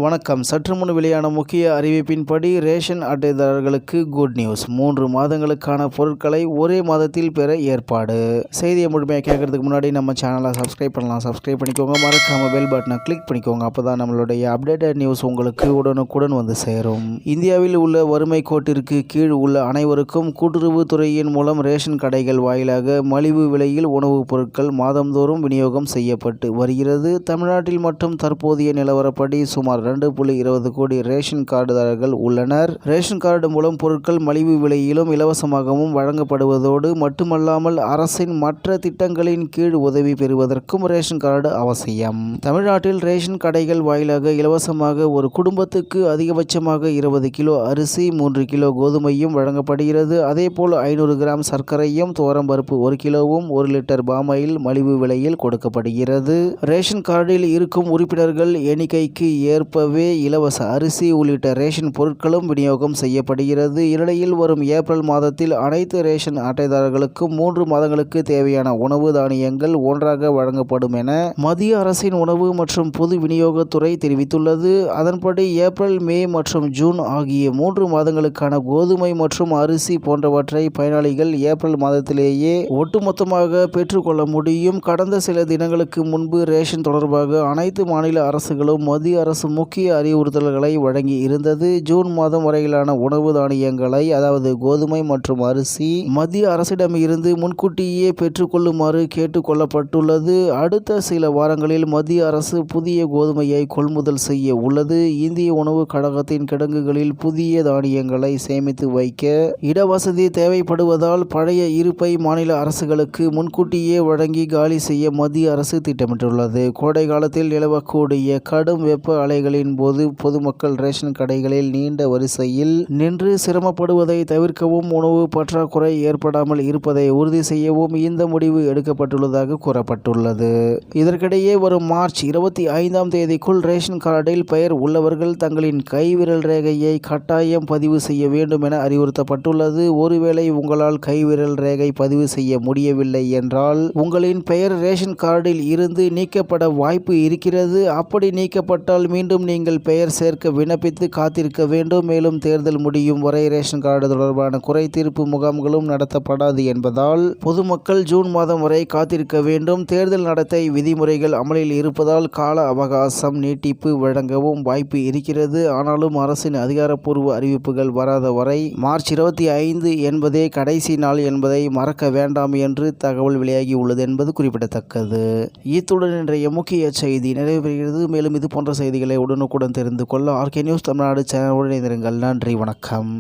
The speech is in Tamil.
வணக்கம். சற்று முன் வெளியான முக்கிய அறிவிப்பின்படி ரேஷன் அட்டைதாரர்களுக்கு குட் நியூஸ். 3 மாதங்களுக்கான பொருட்களை ஒரே மாதத்தில் பெற ஏற்பாடு. செய்தியை முழுமையாக கேட்கறதுக்கு முன்னாடி நம்ம சேனலை சப்ஸ்கிரைப் பண்ணலாம். சப்ஸ்கிரைப் பண்ணிக்கோங்க. மறக்காம பெல் பட்டனை கிளிக் பண்ணிக்கோங்க. அப்பதான் நம்மளுடைய அப்டேட்டட் நியூஸ் உங்களுக்கு உடனுக்குடன் வந்து சேரும். இந்தியாவில் உள்ள வறுமை கோட்டிற்கு கீழ் உள்ள அனைவருக்கும் கூட்டுறவுத்துறையின் மூலம் ரேஷன் கடைகள் வாயிலாக மலிவு விலையில் உணவுப் பொருட்கள் மாதந்தோறும் விநியோகம் செய்யப்பட்டு வருகிறது. தமிழ்நாட்டில் மட்டும் தற்போதைய நிலவரப்படி சுமார் 2.20 கோடி ரேஷன் கார்டுதாரர்கள் உள்ளனர். ரேஷன் கார்டு மூலம் பொருட்கள் மலிவு விலையிலும் இலவசமாகவும் வழங்கப்படுவதோடு மட்டுமல்லாமல் அரசின் மற்ற திட்டங்களின் கீழ் உதவி பெறுவதற்கும் ரேஷன் கார்டு அவசியம். தமிழ்நாட்டில் ரேஷன் கடைகள் வாயிலாக இலவசமாக ஒரு குடும்பத்துக்கு அதிகபட்சமாக 20 கிலோ அரிசி, 3 கிலோ கோதுமையும் வழங்கப்படுகிறது. அதேபோல் 500 கிராம் சர்க்கரையும், துவரம்பருப்பு 1 கிலோவும், 1 லிட்டர் பாமாயில் மலிவு விலையில் கொடுக்கப்படுகிறது. ரேஷன் கார்டில் இருக்கும் உறுப்பினர்கள் எண்ணிக்கைக்கு ஏற்பவே இலவச அரிசி உள்ளிட்ட ரேஷன் பொருட்களும் விநியோகம் செய்யப்படுகிறது. இந்நிலையில் வரும் ஏப்ரல் மாதத்தில் அனைத்து ரேஷன் அட்டைதாரர்களுக்கும் 3 மாதங்களுக்கு தேவையான உணவு தானியங்கள் ஒன்றாக வழங்கப்படும் என மத்திய அரசின் உணவு மற்றும் பொது விநியோகத்துறை தெரிவித்துள்ளது. அதன்படி ஏப்ரல், மே மற்றும் ஜூன் ஆகிய 3 மாதங்களுக்கான கோதுமை மற்றும் அரிசி போன்றவற்றை பயனாளிகள் ஏப்ரல் மாதத்திலேயே ஒட்டுமொத்தமாக பெற்றுக்கொள்ள முடியும். கடந்த சில தினங்களுக்கு முன்பு ரேஷன் தொடர்பாக அனைத்து மாநில அரசுகளும் மத்திய அரசு முக்கிய அறிவுறுத்தல்களை வழங்கி இருந்தது. ஜூன் மாதம் வரையிலான உணவு தானியங்களை, அதாவது கோதுமை மற்றும் அரிசி, மத்திய அரசிடம் இருந்து முன்கூட்டியே பெற்றுக்கொள்ளுமாறு கேட்டுக் கொள்ளப்பட்டுள்ளது. அடுத்த சில வாரங்களில் மத்திய அரசு புதிய கோதுமையை கொள்முதல் செய்ய உள்ளது. இந்திய உணவு கழகத்தின் கிடங்குகளில் புதிய தானியங்களை சேமித்து வைக்க இடவசதி தேவைப்படுவதால் பழைய இருப்பை மாநில அரசுகளுக்கு முன்கூட்டியே வழங்கி காலி செய்ய மத்திய அரசு திட்டமிட்டுள்ளது. கோடை காலத்தில் நிலவக்கூடிய கடும் வெப்ப அலைகளின் போது பொதுமக்கள் ரேஷன் கடைகளில் நீண்ட வரிசையில் நின்று சிரமப்படுவதை தவிர்க்கவும், உணவு பற்றாக்குறை ஏற்படாமல் இருப்பதை உறுதி செய்யவும் இந்த முடிவு எடுக்கப்பட்டுள்ளதாக கூறப்பட்டுள்ளது. இதற்கிடையே வரும் மார்ச் 25ஆம் தேதிக்குள் ரேஷன் கார்டில் பெயர் உள்ளவர்கள் தங்களின் கைவிரல் ரேகையை கட்டாயம் பதிவு செய்ய வேண்டும் என அறிவுறுத்தப்பட்டுள்ளது. ஒருவேளை உங்களால் கைவிரல் ரேகை பதிவு செய்ய முடியவில்லை என்றால் உங்களின் பெயர் ரேஷன் கார்டில் இருந்து நீக்கப்பட வாய்ப்பு இருக்கிறது. அப்படி நீக்கப்பட்டால் மீண்டும் நீங்கள் பெயர் சேர்க்க விண்ணப்பித்து காத்திருக்க வேண்டும். மேலும் தேர்தல் முடியும் வரை ரேஷன் கார்டு தொடர்பான குறை தீர்ப்பு முகாம்களும் நடத்தப்படாது என்பதால் பொதுமக்கள் ஜூன் மாதம் வரை காத்திருக்க வேண்டும். தேர்தல் நடத்தை விதிமுறைகள் அமலில் இருப்பதால் கால அவகாசம் நீட்டிப்பு வழங்கவும் வாய்ப்பு இருக்கிறது. ஆனாலும் அரசின் அதிகாரப்பூர்வ அறிவிப்புகள் வராத வரை மார்ச் 25 என்பதே கடைசி நாள் என்பதை மறக்க வேண்டாம் என்று தகவல் வெளியாகி உள்ளது என்பது குறிப்பிடத்தக்கது. இத்துடன் இன்றைய முக்கிய செய்தி நிறைவு பெறுகிறது. மேலும் இது போன்ற செய்திகளை உடனுக்குடன் தெரிந்து கொள்ள ஆர்கே நியூஸ் தமிழ்நாடு சேனலுடன் இணைந்திருங்கள். நன்றி, வணக்கம்.